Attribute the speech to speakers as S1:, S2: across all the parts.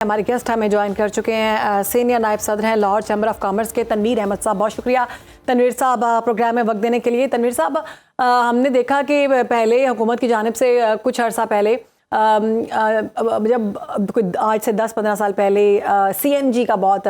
S1: हमारे गेस्ट हमें ज्वाइन कर चुके हैं, सीनियर नायब सदर हैं लाहौर चैम्बर ऑफ कॉमर्स के तनवीर अहमद साहब। बहुत शुक्रिया तनवीर साहब प्रोग्राम में वक्त देने के लिए। तनवीर साहब, हमने देखा कि पहले हुकूमत की जानिब से कुछ अर्सा पहले जब आज से 10-15 साल पहले सीएनजी का बहुत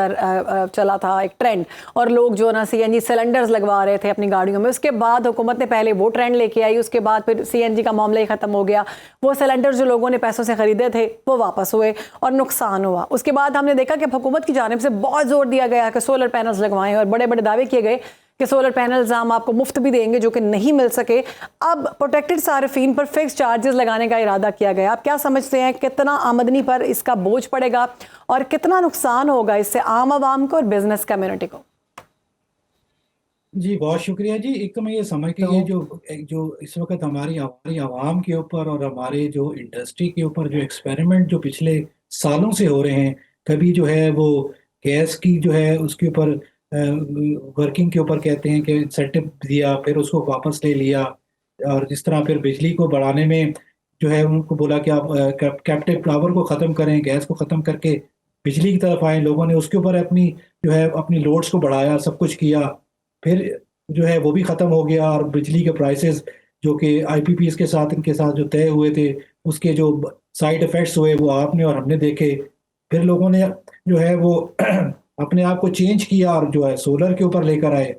S1: चला था एक ट्रेंड, और लोग जो ना सीएनजी सिलेंडर्स लगवा रहे थे अपनी गाड़ियों में। उसके बाद हुकूमत ने पहले वो ट्रेंड लेके आई, उसके बाद फिर सीएनजी का मामला ही ख़त्म हो गया। वो सिलेंडर जो लोगों ने पैसों से ख़रीदे थे वो वापस हुए और नुकसान हुआ। उसके बाद हमने देखा कि हुकूमत की जानिब से बहुत ज़ोर दिया गया कि सोलर पैनल्स लगवाएं, और बड़े बड़े दावे किए गए कि सोलर पैनल्स हम आपको मुफ्त भी देंगे, जो कि नहीं मिल सके। अब प्रोटेक्टेड सार्फिन पर फिक्स चार्जेस लगाने का इरादा किया गया। आप क्या समझते हैं, कितना आमदनी पर इसका बोझ पड़ेगा और कितना नुकसान होगा इससे आम आवाम को और बिजनेस कम्युनिटी को?
S2: जी बहुत शुक्रिया जी। एक तो मैं ये समझ के ये जो इस वक्त हमारी हमारी आवाम के ऊपर और हमारे जो इंडस्ट्री के ऊपर जो एक्सपेरिमेंट जो पिछले सालों से हो रहे हैं, कभी जो है वो गैस की जो है उसके ऊपर वर्किंग के ऊपर कहते हैं कि इंसेंटिव दिया, फिर उसको वापस ले लिया, और जिस तरह फिर बिजली को बढ़ाने में जो है उनको बोला कि आप कैप्टिव पावर को ख़त्म करें, गैस को ख़त्म करके बिजली की तरफ आए। लोगों ने उसके ऊपर अपनी जो है अपनी लोड्स को बढ़ाया, सब कुछ किया, फिर जो है वो भी ख़त्म हो गया। और बिजली के प्राइसेस जो कि आईपीपीएस के साथ इनके साथ जो तय हुए थे, उसके जो साइड इफ़ेक्ट्स हुए वो आपने और हमने देखे। फिर लोगों ने जो है वो अपने आप को चेंज किया और जो है सोलर के ऊपर लेकर आए।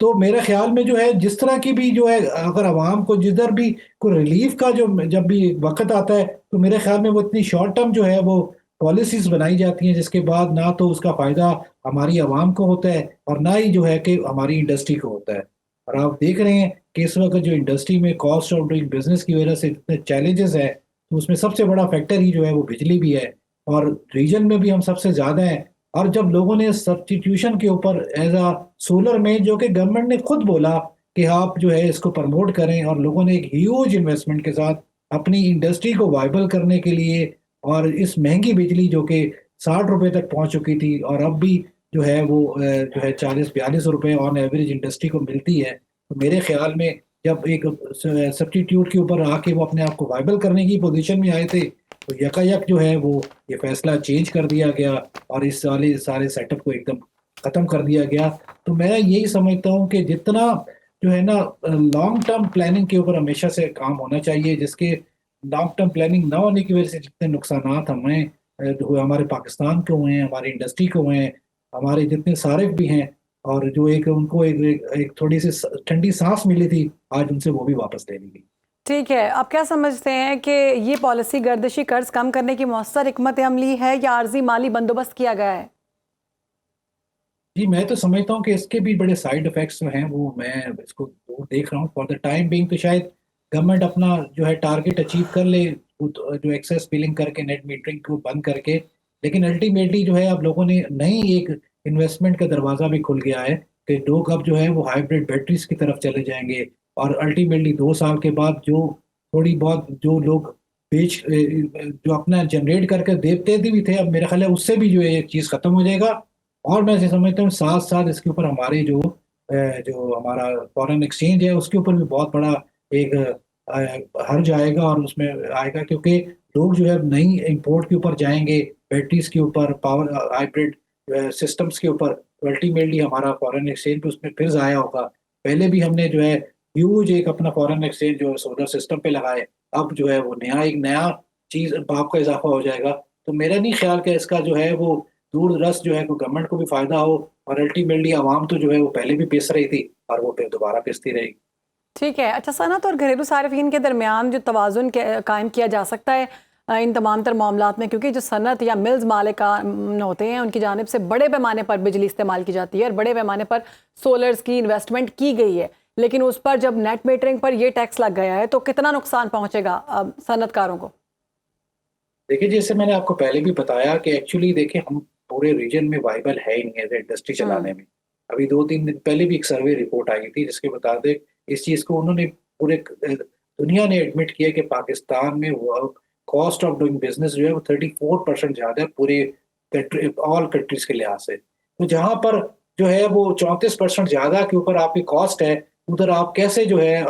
S2: तो मेरे ख्याल में जो है जिस तरह की भी जो है अगर आवाम को जिधर भी कोई रिलीफ का जो जब भी वक्त आता है, तो मेरे ख्याल में वो इतनी शॉर्ट टर्म जो है वो पॉलिसीज बनाई जाती हैं, जिसके बाद ना तो उसका फायदा हमारी आवाम को होता है और ना ही जो है कि हमारी इंडस्ट्री को होता है। और आप देख रहे हैं कि इस वक्त जो इंडस्ट्री में कॉस्ट ऑफ डूइंग बिजनेस की वजह से इतने चैलेंजेस है, तो उसमें सबसे बड़ा फैक्टर ही जो है वो बिजली भी है, और रीजन में भी हम सबसे ज्यादा हैं। और जब लोगों ने सब्स्टिट्यूशन के ऊपर एज अ सोलर में, जो कि गवर्नमेंट ने खुद बोला कि आप जो है इसको प्रमोट करें, और लोगों ने एक ह्यूज इन्वेस्टमेंट के साथ अपनी इंडस्ट्री को वाइबल करने के लिए, और इस महंगी बिजली जो कि 60 रुपए तक पहुंच चुकी थी और अब भी जो है वो जो है 40-42 रुपए ऑन एवरेज इंडस्ट्री को मिलती है। तो मेरे ख्याल में जब एक सब्स्टिट्यूट के ऊपर आके वो अपने आप को वाइबल करने की पोजीशन में आए थे, तो यकायक जो है वो ये फैसला चेंज कर दिया गया और इस सारे सारे सेटअप को एकदम खत्म कर दिया गया। तो मैं यही समझता हूँ कि जितना जो है ना लॉन्ग टर्म प्लानिंग के ऊपर हमेशा से काम होना चाहिए, जिसके लॉन्ग टर्म प्लानिंग ना होने की वजह से जितने नुकसानात हमें हुए, हमारे पाकिस्तान को हुए हैं, हमारी इंडस्ट्री को हुए हैं, हमारे जितने सारिफ भी हैं, और जो एक उनको एक थोड़ी सी ठंडी सांस मिली थी, आज उनसे वो भी वापस ले ली गई।
S1: ठीक है, आप क्या समझते हैं कि ये पॉलिसी गर्दिशी कर्ज कम करने की मौसर हिकमत अमली है या आर्जी माली बंदोबस्त किया गया है?
S2: जी मैं तो समझता हूँ कि इसके भी बड़े साइड इफेक्ट्स जो हैं वो मैं इसको दूर देख रहा हूँ। फॉर द टाइम बिंग तो शायद गवर्नमेंट अपना जो है टारगेट अचीव कर ले, जो एक्सेस बिलिंग करके नेट मीटरिंग को बंद करके। लेकिन अल्टीमेटली जो है अब लोगों ने नई एक इन्वेस्टमेंट का दरवाजा भी खुल गया है कि लोग अब जो है वो हाइब्रिड बैटरीज की तरफ चले जाएंगे, और अल्टीमेटली 2 साल के बाद जो थोड़ी बहुत जो लोग जो अपना जनरेट करके देते भी थे, अब मेरा ख्याल है उससे भी जो है एक चीज़ खत्म हो जाएगा। और मैं ऐसे समझता हूँ साथ साथ इसके ऊपर हमारे जो हमारा फॉरेन एक्सचेंज है उसके ऊपर भी बहुत बड़ा एक हर्ज आएगा, और उसमें आएगा क्योंकि लोग जो है नई इंपोर्ट के ऊपर जाएंगे, बैटरीज के ऊपर, पावर हाइब्रिड सिस्टम्स के ऊपर। अल्टीमेटली हमारा फॉरेन एक्सचेंज भी उसमें फिर आया होगा। पहले भी हमने जो है ह्यूज एक अपना फॉरेन एक्सचेंज जो सोलर सिस्टम पे लगाए, अब जो है वो एक नया चीज भाव का इजाफा हो जाएगा। तो मेरा नहीं ख्याल कि इसका जो है वो दूर दराज जो है को गवर्नमेंट को भी फायदा हो, और अल्टीमेटली आवाम तो जो है वो पहले भी पिस रही थी और वो फिर दोबारा पिसती रहेगी।
S1: ठीक है। अच्छा, सनत और घरेलू सार्फिन के दरमियान जो तवाज़ुन कायम किया जा सकता है इन तमाम तर मामलात में, क्योंकि जो सनत या मिल्स मालिकान होते हैं उनकी जानिब से बड़े पैमाने पर बिजली इस्तेमाल की जाती है और बड़े पैमाने पर सोलर्स की इन्वेस्टमेंट की गई है, लेकिन उस पर जब नेट मीटरिंग पर ये टैक्स लग गया है तो कितना नुकसान पहुंचेगा सनतकारों को?
S2: देखिए जैसे मैंने आपको पहले भी बताया कि एक्चुअली देखिए हम पूरे रीजन में वाइबल है ही नहीं एज इंडस्ट्री चलाने में। अभी 2-3 दिन पहले भी एक सर्वे रिपोर्ट आई थी जिसके मुताबिक इस चीज को उन्होंने पूरे दुनिया ने एडमिट किया कि पाकिस्तान में कॉस्ट ऑफ डूइंग बिजनेस जो है वो 34% ज्यादा है पूरे ऑल कंट्रीज के लिहाज से। तो जहां पर जो है वो 34% ज्यादा के ऊपर आपकी कॉस्ट है, उधर आप कैसे जो है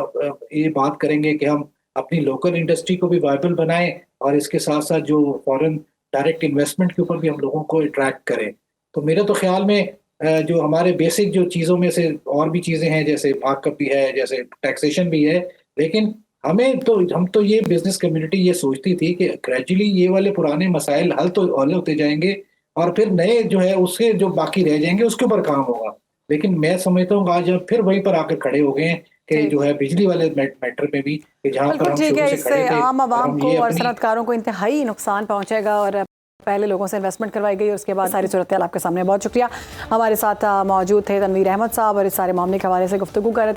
S2: ये बात करेंगे कि हम अपनी लोकल इंडस्ट्री को भी वाइबल बनाएं, और इसके साथ साथ जो फॉरेन डायरेक्ट इन्वेस्टमेंट के ऊपर भी हम लोगों को अट्रैक्ट करें। तो मेरे तो ख्याल में जो हमारे बेसिक जो चीज़ों में से और भी चीज़ें हैं, जैसे मार्कअप भी है, जैसे टैक्सेशन भी है, लेकिन हम तो ये बिजनेस कम्युनिटी ये सोचती थी कि ग्रेजुअली ये वाले पुराने मसाइल हल होते जाएंगे और फिर नए जो है उसके जो बाकी रह जाएंगे उसके ऊपर काम होगा। लेकिन मैं समझता हूँ आज हम फिर वहीं पर आकर खड़े हो गए हैं कि
S1: ठीक।
S2: जो है बिजली वाले मैटर में भी, कि जहाँ पर
S1: बिल्कुल
S2: हम
S1: ठीक
S2: शुरू
S1: है,
S2: से खड़े
S1: इससे
S2: थे
S1: आम
S2: और
S1: आवाम
S2: हम
S1: को
S2: ये
S1: और
S2: अपनी
S1: सनअतकारों को इंतहाई नुकसान पहुंचेगा और पहले लोगों से इन्वेस्टमेंट करवाई गई और उसके बाद सारी सूरत आपके सामने। बहुत शुक्रिया। हमारे साथ मौजूद थे तनवीर अहमद साहब और इस सारे मामले के हवाले से गुफ्तगू कर रहे थे।